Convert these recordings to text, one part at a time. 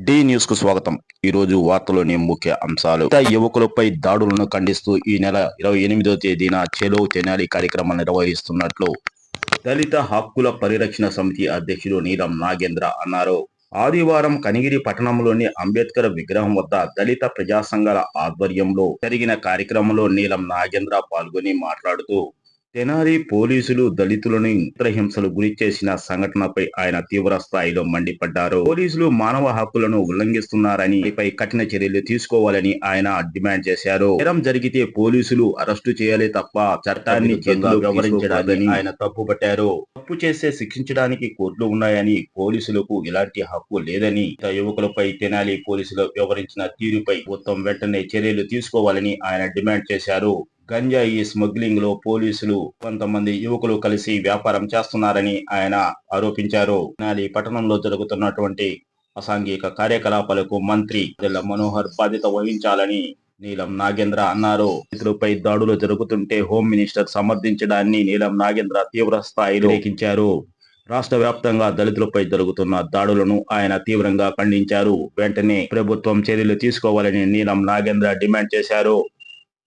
D news కు స్వాగతం. ఈ రోజు వార్తలోని ముఖ్య అంశాలు. యువకులపై దాడులను ఖండిస్తూ ఈ నెల 28వ తేదీన చెలో తెనాలి కార్యక్రమాన్ని నిర్వహిస్తున్నట్లు దళిత హక్కుల పరిరక్షణ సమితి అధ్యక్షుడు నీలం నాగేంద్ర అన్నారు. ఆదివారం కనిగిరి పట్టణంలోని అంబేద్కర్ విగ్రహం వద్ద దళిత ప్రజా సంఘాల ఆధ్వర్యంలో జరిగిన కార్యక్రమంలో నీలం నాగేంద్ర పాల్గొని మాట్లాడుతూ తెనాలి పోలీసులు దళితులను చిత్రహింసలు గురి చేసిన సంఘటనపై ఆయన తీవ్ర స్థాయిలో మండిపడ్డారు. పోలీసులు మానవ హక్కులను ఉల్లంఘిస్తున్నారని పై కఠిన చర్యలు తీసుకోవాలని ఆయన డిమాండ్ చేశారు. నేరం జరిగితే పోలీసులు అరెస్టు చేయాలి తప్ప చట్టాన్ని చేతుల్లో వ్యవహరించడాన్ని ఆయన తప్పుపట్టారు. తప్పు చేస్తే శిక్షించడానికి కోర్టులు ఉన్నాయని, పోలీసులకు ఇలాంటి హక్కు లేదని, యువకులపై తెనాలి పోలీసులు వ్యవహరించిన తీరుపై ప్రభుత్వం వెంటనే చర్యలు తీసుకోవాలని ఆయన డిమాండ్ చేశారు. గంజాయి స్మగ్లింగ్ లో పోలీసులు కొంతమంది యువకులు కలిసి వ్యాపారం చేస్తున్నారని ఆయన ఆరోపించారు. తెనాలి పట్టణంలో జరుగుతున్నటువంటి అసాంఘిక కార్యకలాపాలకు మంత్రి జిల్లా మనోహర్ బాధ్యత వహించాలని నీలం నాగేంద్ర అన్నారు. రైతులపై దాడులు జరుగుతుంటే హోం మినిస్టర్ సమర్థించడాన్ని నీలం నాగేంద్ర తీవ్ర స్థాయిలో వ్యతిరేకించారు. రాష్ట్ర వ్యాప్తంగా దళితులపై జరుగుతున్న దాడులను ఆయన తీవ్రంగా ఖండించారు. వెంటనే ప్రభుత్వం చర్యలు తీసుకోవాలని నీలం నాగేంద్ర డిమాండ్ చేశారు.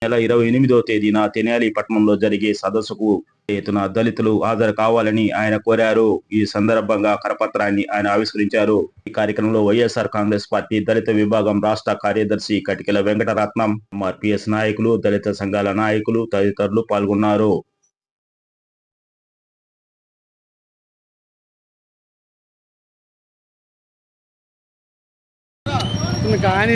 నెల 28వ తేదీన తెనాలి పట్టణంలో జరిగే సదస్సుకు ఎత్తున దళితులు హాజరు కావాలని ఆయన కోరారు. ఈ సందర్భంగా కరపత్రాన్ని ఆయన ఆవిష్కరించారు. ఈ కార్యక్రమంలో వైఎస్ఆర్ కాంగ్రెస్ పార్టీ దళిత విభాగం రాష్ట్ర కార్యదర్శి కటికల వెంకటరత్నం, ఎంఆర్పీఎస్ నాయకులు, దళిత సంఘాల నాయకులు తదితరులు పాల్గొన్నారు. కానీ